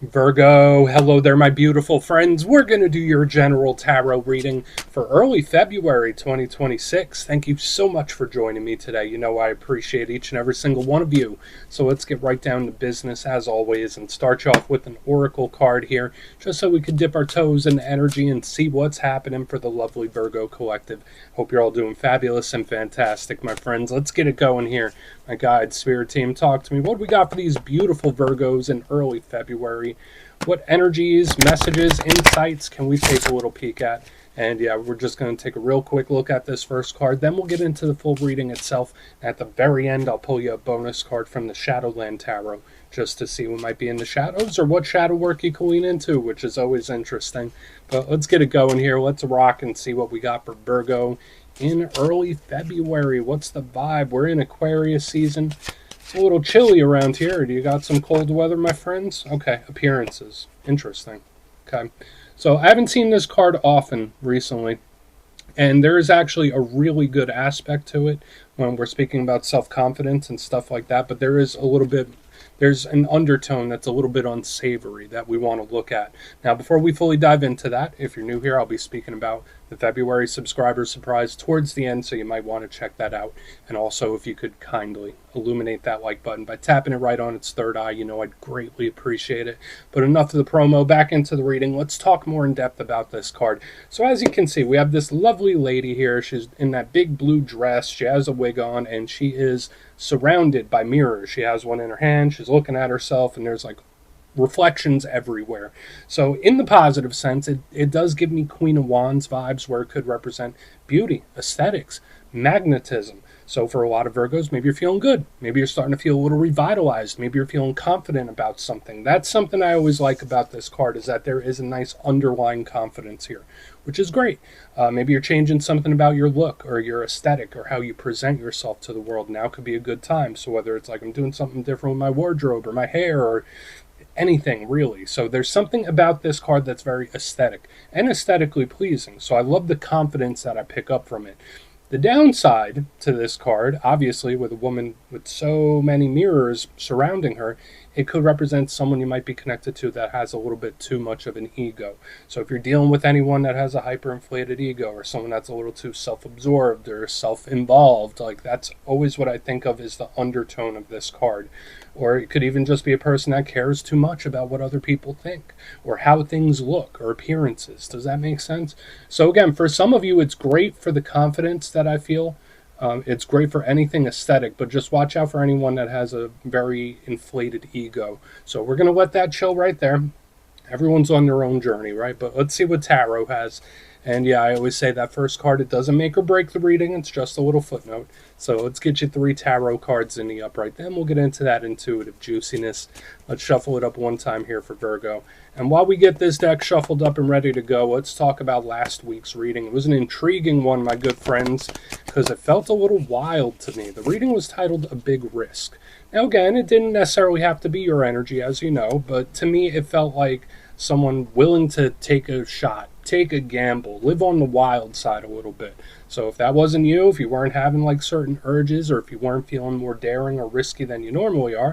Virgo, hello there, my beautiful friends. We're going to do your general tarot reading for early February 2026. Thank you so much for joining me today. You know, I appreciate each and every single one of you. So let's get right down to business as always and start you off with an oracle card here, just so we could dip our toes in energy and see what's happening for the lovely Virgo collective. Hope you're all doing fabulous and fantastic, my friends. Let's get it going here. My guide, spirit team, talk to me. What do we got for these beautiful Virgos in early February? What energies, messages, insights can we take a little peek at? And yeah, we're just going to take a real quick look at this first card. Then we'll get into the full reading itself. At the very end, I'll pull you a bonus card from the Shadowland Tarot just to see what might be in the shadows or what shadow work you can lean into, which is always interesting. But let's get it going here. Let's rock and see what we got for Virgo in early February. What's the vibe? We're in Aquarius season. It's a little chilly around here. Do you got some cold weather, my friends? Okay, appearances. Interesting. Okay. So I haven't seen this card often recently, and there is actually a really good aspect to it when we're speaking about self-confidence and stuff like that, but there's an undertone that's a little bit unsavory that we want to look at. Now, before we fully dive into that, if you're new here, I'll be speaking about the February subscriber surprise towards the end, so you might want to check that out. And also, if you could kindly illuminate that like button by tapping it right on its third eye, I'd greatly appreciate it. But enough of the promo, back into the reading. Let's talk more in depth about this card. So as you can see, we have this lovely lady here. She's in that big blue dress. She has a wig on, and she is surrounded by mirrors. She has one in her hand. She's looking at herself, and there's like reflections everywhere. So in the positive sense, it does give me Queen of Wands vibes, where it could represent beauty, aesthetics, magnetism. So for a lot of Virgos, maybe you're feeling good. Maybe you're starting to feel a little revitalized. Maybe you're feeling confident about something. That's something I always like about this card, is that there is a nice underlying confidence here, which is great. Maybe you're changing something about your look or your aesthetic or how you present yourself to the world. Now could be a good time. So whether it's like I'm doing something different with my wardrobe or my hair or anything really. So there's something about this card that's very aesthetic and aesthetically pleasing. So I love the confidence that I pick up from it. The downside to this card, obviously, with a woman with so many mirrors surrounding her, it could represent someone you might be connected to that has a little bit too much of an ego. So if you're dealing with anyone that has a hyperinflated ego, or someone that's a little too self-absorbed or self-involved, like that's always what I think of as the undertone of this card. Or it could even just be a person that cares too much about what other people think or how things look or appearances. Does that make sense? So again, for some of you, it's great for the confidence that I feel. It's great for anything aesthetic, but just watch out for anyone that has a very inflated ego. So we're going to let that chill right there. Everyone's on their own journey, right? But let's see what tarot has. And yeah, I always say that first card, it doesn't make or break the reading. It's just a little footnote. So let's get you 3 tarot cards in the upright. Then we'll get into that intuitive juiciness. Let's shuffle it up one time here for Virgo. And while we get this deck shuffled up and ready to go, let's talk about last week's reading. It was an intriguing one, my good friends, because it felt a little wild to me. The reading was titled A Big Risk. Now again, it didn't necessarily have to be your energy, as you know, but to me it felt like someone willing to take a shot, take a gamble, live on the wild side a little bit. So if that wasn't you, if you weren't having like certain urges, or if you weren't feeling more daring or risky than you normally are,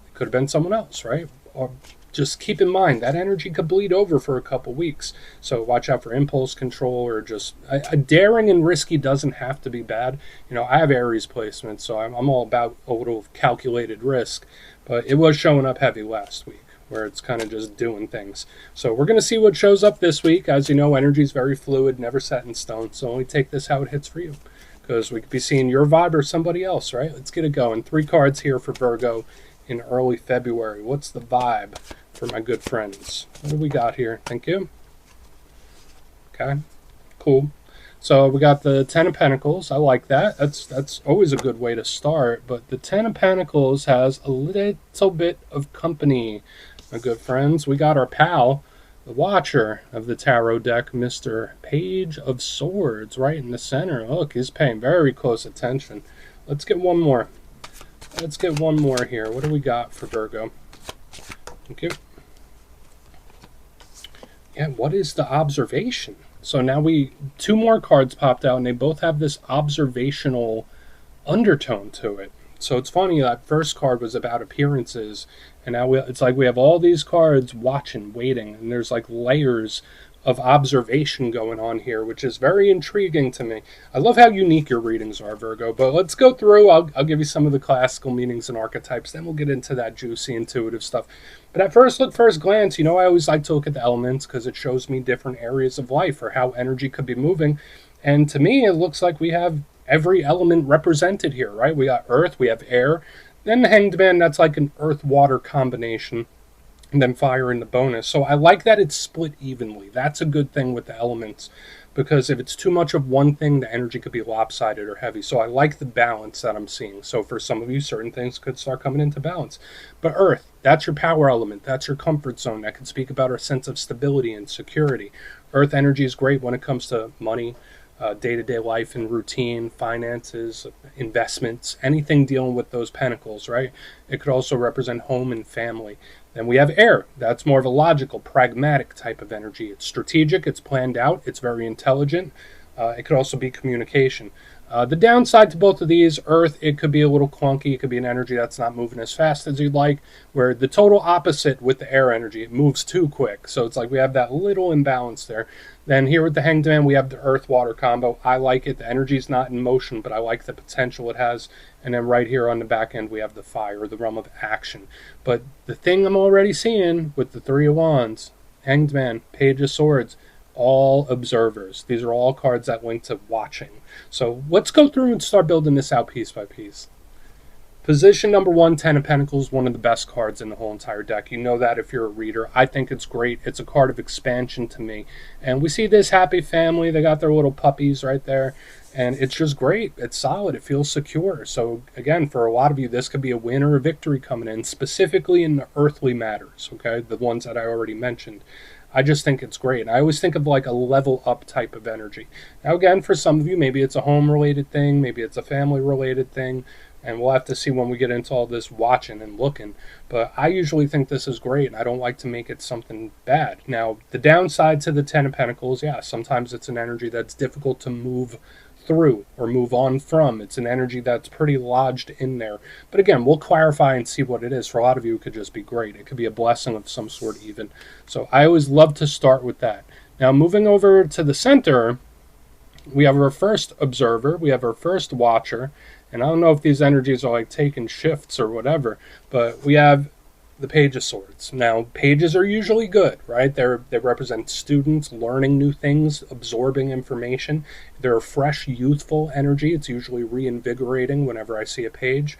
it could have been someone else, right? Or just keep in mind that energy could bleed over for a couple weeks. So watch out for impulse control, or just a daring and risky doesn't have to be bad. I have Aries placement, so I'm all about a little calculated risk, but it was showing up heavy last week, where it's kind of just doing things. So we're going to see what shows up this week. As you know, energy is very fluid, never set in stone. So only take this how it hits for you, because we could be seeing your vibe or somebody else, right? Let's get it going. 3 cards here for Virgo in early February. What's the vibe for my good friends? What do we got here? Thank you. Okay, cool. So we got the 10 of Pentacles. I like that. That's always a good way to start. But the 10 of Pentacles has a little bit of company, my good friends. We got our pal, the watcher of the tarot deck, Mr. Page of Swords, right in the center. Look, he's paying very close attention. Let's get one more. Let's get one more here. What do we got for Virgo? Thank you. Yeah, what is the observation? So now 2 more cards popped out, and they both have this observational undertone to it. So it's funny, that first card was about appearances, and now it's like we have all these cards watching, waiting, and there's like layers of observation going on here, which is very intriguing to me. I love how unique your readings are, Virgo, but let's go through. I'll give you some of the classical meanings and archetypes, then we'll get into that juicy, intuitive stuff. But at first glance, I always like to look at the elements because it shows me different areas of life or how energy could be moving. And to me, it looks like we have every element represented here, right? We got earth, we have air, then the Hanged Man, that's like an earth-water combination, and then fire in the bonus. So I like that it's split evenly. That's a good thing with the elements, because if it's too much of one thing, the energy could be lopsided or heavy. So I like the balance that I'm seeing. So for some of you, certain things could start coming into balance. But earth, that's your power element. That's your comfort zone. That can speak about our sense of stability and security. Earth energy is great when it comes to money, day-to-day life and routine, finances, investments, anything dealing with those pentacles, right? It could also represent home and family. Then we have air. That's more of a logical, pragmatic type of energy. It's strategic, it's planned out, it's very intelligent. It could also be communication. The downside to both of these, earth, it could be a little clunky. It could be an energy that's not moving as fast as you'd like, where the total opposite with the air energy, it moves too quick. So it's like we have that little imbalance there. Then here with the Hanged Man, we have the earth-water combo. I like it. The energy's not in motion, but I like the potential it has. And then right here on the back end, we have the fire, the realm of action. But the thing I'm already seeing with the Three of Wands, Hanged Man, Page of Swords, all observers. These are all cards that link to watching. So let's go through and start building this out piece by piece. Position number 1, Ten of Pentacles, one of the best cards in the whole entire deck. You know that if you're a reader. I think it's great. It's a card of expansion to me. And we see this happy family. They got their little puppies right there. And it's just great. It's solid. It feels secure. So again, for a lot of you, this could be a win or a victory coming in, specifically in the earthly matters, okay? The ones that I already mentioned. I just think it's great. And I always think of like a level up type of energy. Now again, for some of you, maybe it's a home related thing, maybe it's a family related thing, and we'll have to see when we get into all this watching and looking. But I usually think this is great, and I don't like to make it something bad. Now, the downside to the Ten of Pentacles, yeah, sometimes it's an energy that's difficult to move through or move on from. It's an energy that's pretty lodged in there. But again, we'll clarify and see what it is. For a lot of you, it could just be great. It could be a blessing of some sort even. So I always love to start with that. Now, moving over to the center, we have our first observer, we have our first watcher, and I don't know if these energies are like taking shifts or whatever, but we have the Page of Swords. Now, pages are usually good, right? They represent students learning new things, absorbing information. They're a fresh, youthful energy. It's usually reinvigorating whenever I see a page.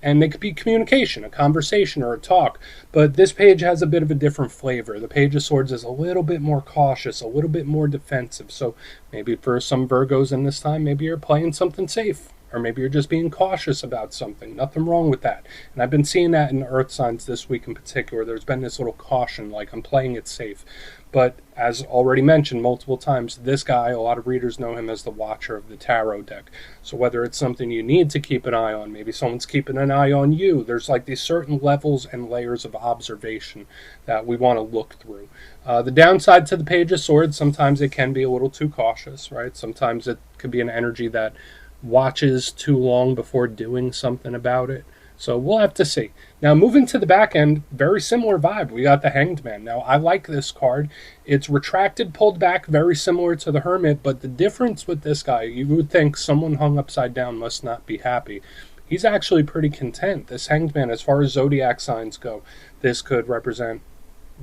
And they could be communication, a conversation, or a talk. But this page has a bit of a different flavor. The Page of Swords is a little bit more cautious, a little bit more defensive. So maybe for some Virgos in this time, maybe you're playing something safe. Or maybe you're just being cautious about something. Nothing wrong with that. And I've been seeing that in earth signs this week in particular. There's been this little caution, like I'm playing it safe. But as already mentioned multiple times, this guy, a lot of readers know him as the Watcher of the Tarot deck. So whether it's something you need to keep an eye on, maybe someone's keeping an eye on you, there's like these certain levels and layers of observation that we want to look through. The downside to the Page of Swords, sometimes it can be a little too cautious, right? Sometimes it could be an energy that watches too long before doing something about it. So we'll have to see. Now, moving to the back end, very similar vibe. We got the Hanged Man. Now, I like this card. It's retracted, pulled back, very similar to the Hermit, but the difference with this guy, you would think someone hung upside down must not be happy. He's actually pretty content. This Hanged Man, as far as zodiac signs go, this could represent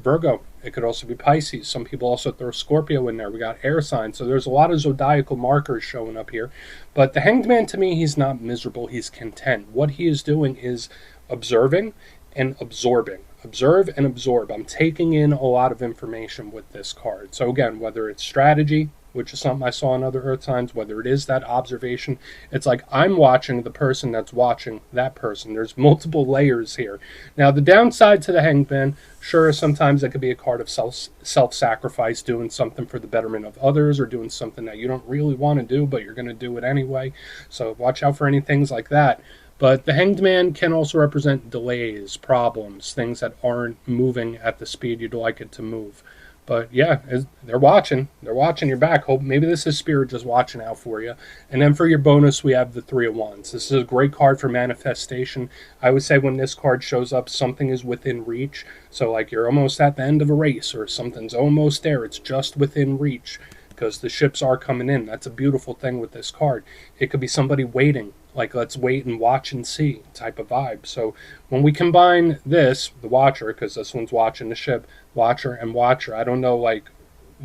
Virgo. It could also be Pisces. Some people also throw Scorpio in there. We got air signs. So there's a lot of zodiacal markers showing up here. But the Hanged Man, to me, he's not miserable. He's content. What he is doing is observing and absorbing. Observe and absorb. I'm taking in a lot of information with this card. So again, whether it's strategy, which is something I saw in other earth signs, whether it is that observation, it's like I'm watching the person that's watching that person. There's multiple layers here. Now, the downside to the Hanged Man, sure, sometimes it could be a card of self-sacrifice, doing something for the betterment of others, or doing something that you don't really want to do, but you're going to do it anyway. So watch out for any things like that. But the Hanged Man can also represent delays, problems, things that aren't moving at the speed you'd like it to move. But yeah, they're watching. They're watching your back. Hope maybe this is spirit just watching out for you. And then for your bonus, we have the Three of Wands. This is a great card for manifestation. I would say when this card shows up, something is within reach. So like you're almost at the end of a race, or something's almost there. It's just within reach because the ships are coming in. That's a beautiful thing with this card. It could be somebody waiting, like let's wait and watch and see type of vibe. So when we combine this, the Watcher, because this one's watching the ship, Watcher and Watcher, I don't know like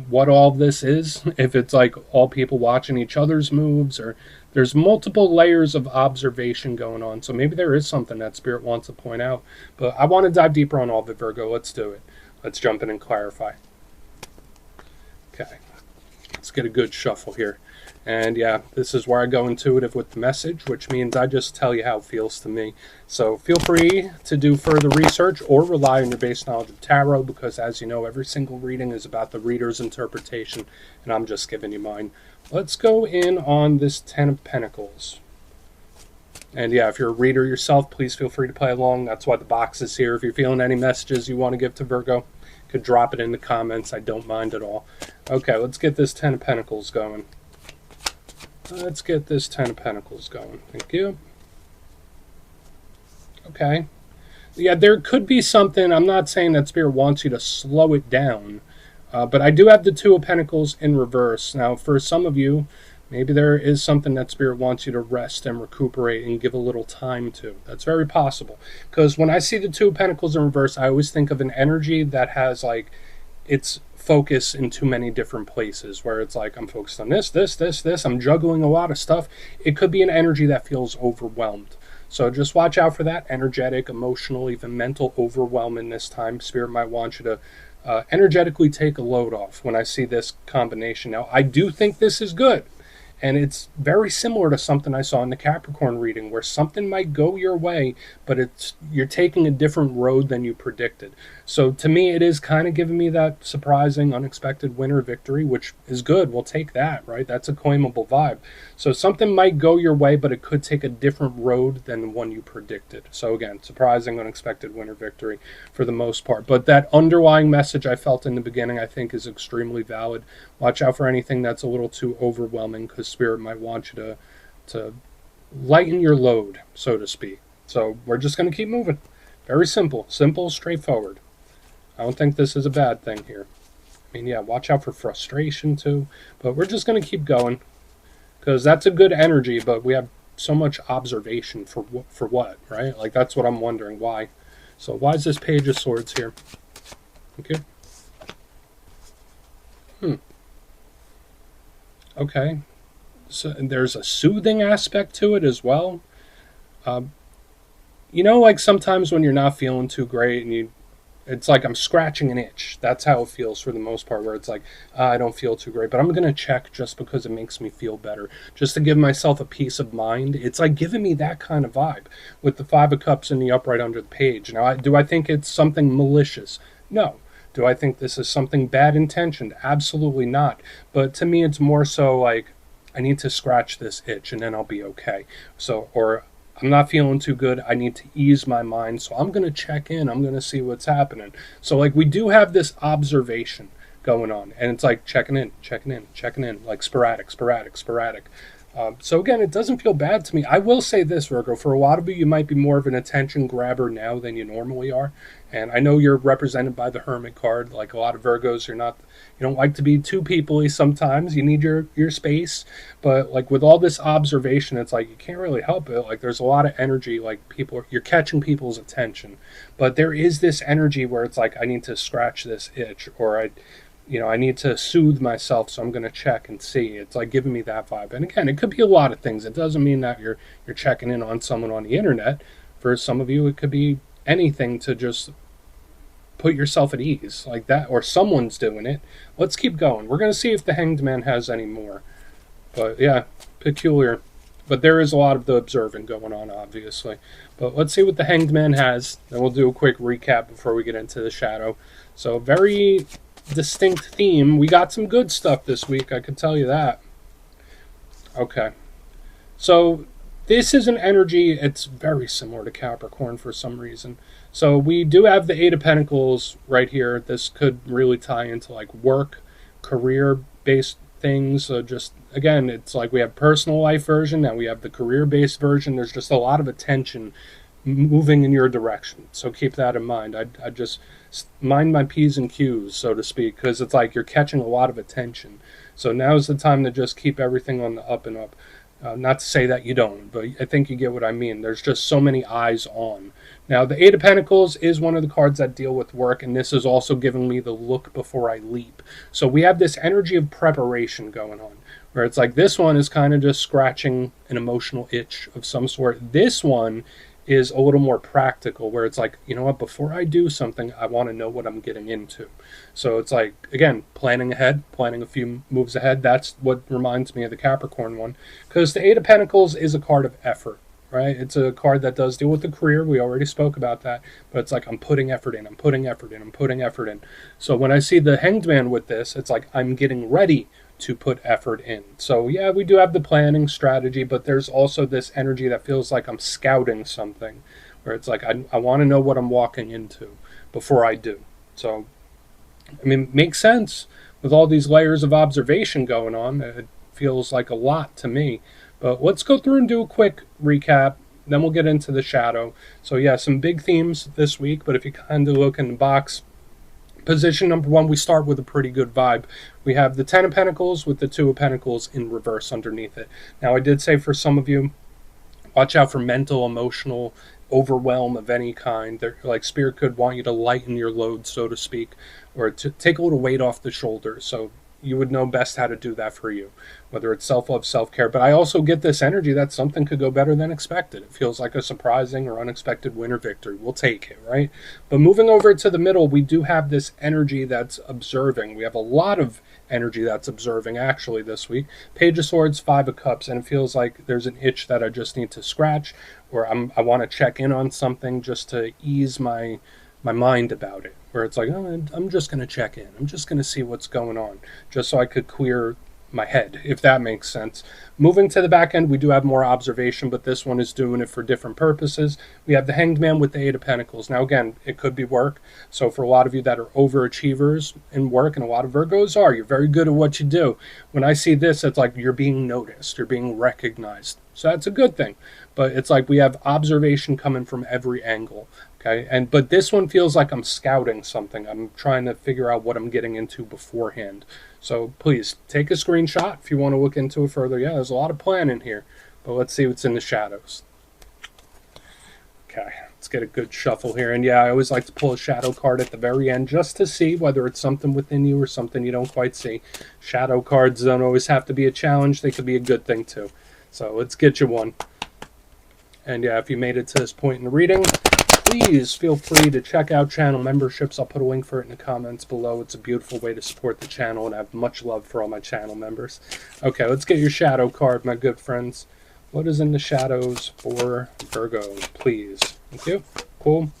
what all this is, if it's like all people watching each other's moves, or there's multiple layers of observation going on. So maybe there is something that spirit wants to point out. But I want to dive deeper on all of it, Virgo. Let's do it. Let's jump in and clarify. Okay. Let's get a good shuffle here. And yeah, this is where I go intuitive with the message, which means I just tell you how it feels to me. So feel free to do further research or rely on your base knowledge of tarot, because as you know, every single reading is about the reader's interpretation, and I'm just giving you mine. Let's go in on this Ten of Pentacles. And yeah, if you're a reader yourself, please feel free to play along. That's why the box is here. If you're feeling any messages you want to give to Virgo, could drop it in the comments. I don't mind at all. Okay, let's get this Ten of Pentacles going. Let's get this Ten of Pentacles going. Thank you. Okay. Yeah, there could be something. I'm not saying that Spirit wants you to slow it down. But I do have the Two of Pentacles in reverse. Now, for some of you, maybe there is something that Spirit wants you to rest and recuperate and give a little time to. That's very possible. Because when I see the Two of Pentacles in reverse, I always think of an energy that has, like, its focus in too many different places, where it's like I'm focused on this, I'm juggling a lot of stuff. It could be an energy that feels overwhelmed. So just watch out for that energetic, emotional, even mental overwhelm in this time. Spirit might want you to energetically take a load off when I see this combination. Now, I do think this is good. And it's very similar to something I saw in the Capricorn reading, where something might go your way, but you're taking a different road than you predicted. So to me, it is kind of giving me that surprising, unexpected winner victory, which is good. We'll take that, right? That's a claimable vibe. So something might go your way, but it could take a different road than the one you predicted. So again, surprising, unexpected winner victory for the most part. But that underlying message I felt in the beginning, I think, is extremely valid. Watch out for anything that's a little too overwhelming, because Spirit might want you to lighten your load, so to speak. So we're just going to keep moving. Very simple, straightforward. I don't think this is a bad thing here. I mean, yeah, watch out for frustration too, but we're just going to keep going, because that's a good energy, but we have so much observation for what, right? Like, that's what I'm wondering, why. So why is this Page of Swords here? Okay. Okay. So there's a soothing aspect to it as well. You know, like sometimes when you're not feeling too great and it's like I'm scratching an itch. That's how it feels for the most part, where it's like, I don't feel too great, but I'm going to check just because it makes me feel better, just to give myself a peace of mind. It's like giving me that kind of vibe with the Five of Cups in the upright under the page. Now, do I think it's something malicious? No. Do I think this is something bad intentioned? Absolutely not. But to me, it's more so like, I need to scratch this itch and then I'll be okay. So, or I'm not feeling too good. I need to ease my mind. So I'm going to check in. I'm going to see what's happening. So like we do have this observation going on, and it's like checking in, like sporadic. So again, it doesn't feel bad to me. I will say this, Virgo, for a lot of you might be more of an attention grabber now than you normally are. And I know you're represented by the Hermit card. Like a lot of Virgos, you don't like to be too people-y sometimes. You need your space. But like with all this observation, it's like you can't really help it. Like there's a lot of energy, like you're catching people's attention. But there is this energy where it's like, I need to scratch this itch, or I need to soothe myself, so I'm going to check and see. It's like giving me that vibe. And again, it could be a lot of things. It doesn't mean that you're checking in on someone on the internet. For some of you, it could be anything to just put yourself at ease like that, or someone's doing it. Let's keep going. We're going to see if the Hanged Man has any more. But yeah, peculiar. But there is a lot of the observing going on, obviously. But let's see what the Hanged Man has. Then we'll do a quick recap before we get into the shadow. So very distinct theme. We got some good stuff this week, I can tell you that. Okay. So This is an energy, it's very similar to Capricorn for some reason. So we do have the Eight of Pentacles right here. This could really tie into like work, career based things. So just again, it's like we have personal life version, now we have the career based version. There's just a lot of attention moving in your direction. So keep that in mind. I just mind my P's and Q's, so to speak, because it's like you're catching a lot of attention. So now's the time to just keep everything on the up and up. Not to say that you don't, but I think you get what I mean. There's just so many eyes on. Now, the Eight of Pentacles is one of the cards that deal with work, and this is also giving me the look before I leap. So we have this energy of preparation going on, where it's like this one is kind of just scratching an emotional itch of some sort. This one is a little more practical, where it's like, you know what, before I do something, I want to know what I'm getting into. So it's like, again, planning ahead, planning a few moves ahead. That's what reminds me of the Capricorn one, because the Eight of Pentacles is a card of effort, right? It's a card that does deal with the career. We already spoke about that, but it's like I'm putting effort in, I'm putting effort in, I'm putting effort in. So when I see the Hanged Man with this, it's like I'm getting ready to put effort in. So yeah, we do have the planning strategy, but there's also this energy that feels like I'm scouting something, where it's like I want to know what I'm walking into before I do. So I mean, it makes sense with all these layers of observation going on. It feels like a lot to me. But let's go through and do a quick recap. Then we'll get into the shadow. So yeah, some big themes this week, but if you kind of look in the box, position number one, we start with a pretty good vibe. We have the Ten of Pentacles with the Two of Pentacles in reverse underneath it. Now, I did say for some of you, watch out for mental, emotional overwhelm of any kind. They're, like, Spirit could want you to lighten your load, so to speak, or to take a little weight off the shoulders. So you would know best how to do that for you, whether it's self-love, self-care. But I also get this energy that something could go better than expected. It feels like a surprising or unexpected win or victory. We'll take it, right? But moving over to the middle, we do have this energy that's observing. We have a lot of energy that's observing, actually, this week. Page of Swords, Five of Cups, and it feels like there's an itch that I just need to scratch, or I want to check in on something just to ease my mind about it, where it's like, oh, I'm just going to check in. I'm just going to see what's going on, just so I could clear my head, if that makes sense. Moving to the back end, we do have more observation, but this one is doing it for different purposes. We have the Hanged Man with the Eight of Pentacles. Now, again, it could be work. So for a lot of you that are overachievers in work, and a lot of Virgos are, you're very good at what you do. When I see this, it's like you're being noticed, you're being recognized. So that's a good thing. But it's like we have observation coming from every angle. Okay, but this one feels like I'm scouting something. I'm trying to figure out what I'm getting into beforehand. So please take a screenshot if you want to look into it further. Yeah, there's a lot of planning here, but let's see what's in the shadows. Okay, let's get a good shuffle here. And yeah, I always like to pull a shadow card at the very end just to see whether it's something within you or something you don't quite see. Shadow cards don't always have to be a challenge. They could be a good thing too. So let's get you one. And yeah, if you made it to this point in the reading, please feel free to check out channel memberships. I'll put a link for it in the comments below. It's a beautiful way to support the channel, and I have much love for all my channel members. Okay, let's get your shadow card, my good friends. What is in the shadows for Virgo, please? Thank you. Cool.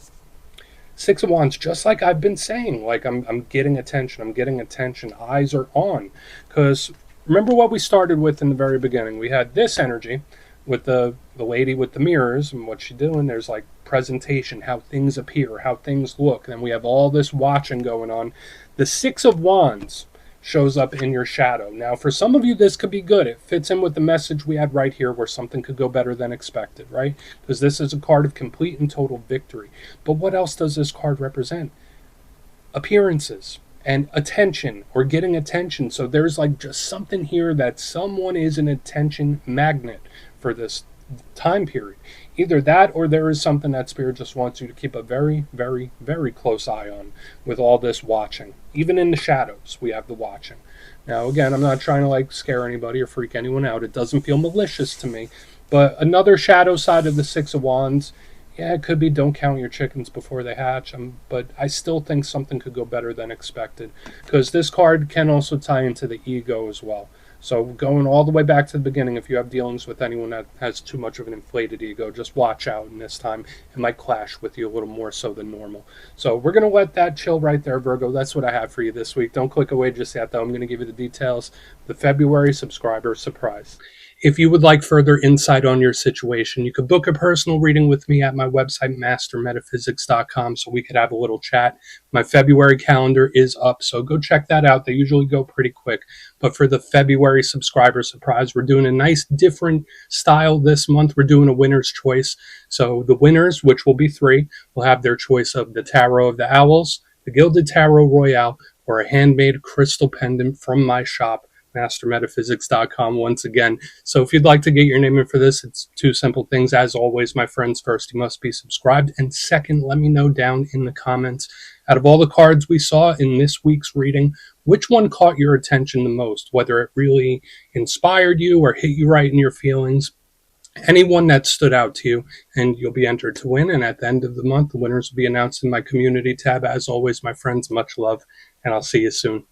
Six of Wands, just like I've been saying, like I'm getting attention. I'm getting attention. Eyes are on. Because remember what we started with in the very beginning. We had this energy with the lady with the mirrors and what she's doing. There's like presentation, how things appear, how things look. Then we have all this watching going on. The Six of Wands shows up in your shadow. Now, for some of you, this could be good. It fits in with the message we had right here, where something could go better than expected, right? Because this is a card of complete and total victory. But what else does this card represent? Appearances and attention, or getting attention. So there's like just something here that someone is an attention magnet for this time period. Either that, or there is something that Spirit just wants you to keep a very, very, very close eye on with all this watching. Even in the shadows, we have the watching. Now, again, I'm not trying to like scare anybody or freak anyone out. It doesn't feel malicious to me. But another shadow side of the Six of Wands, yeah, it could be don't count your chickens before they hatch. But I still think something could go better than expected, because this card can also tie into the ego as well. So going all the way back to the beginning, if you have dealings with anyone that has too much of an inflated ego, just watch out. And this time it might clash with you a little more so than normal. So we're going to let that chill right there, Virgo. That's what I have for you this week. Don't click away just yet, though. I'm going to give you the details. The February subscriber surprise. If you would like further insight on your situation, you could book a personal reading with me at my website, mastermetaphysics.com, so we could have a little chat. My February calendar is up, so go check that out. They usually go pretty quick. But for the February subscriber surprise, we're doing a nice different style this month. We're doing a winner's choice. So the winners, which will be 3, will have their choice of the Tarot of the Owls, the Gilded Tarot Royale, or a handmade crystal pendant from my shop, mastermetaphysics.com, once again. So if you'd like to get your name in for this, it's 2 simple things. As always, my friends, first, you must be subscribed. And second, let me know down in the comments, out of all the cards we saw in this week's reading, which one caught your attention the most, whether it really inspired you or hit you right in your feelings. Anyone that stood out to you, and you'll be entered to win. And at the end of the month, the winners will be announced in my community tab. As always, my friends, much love, and I'll see you soon.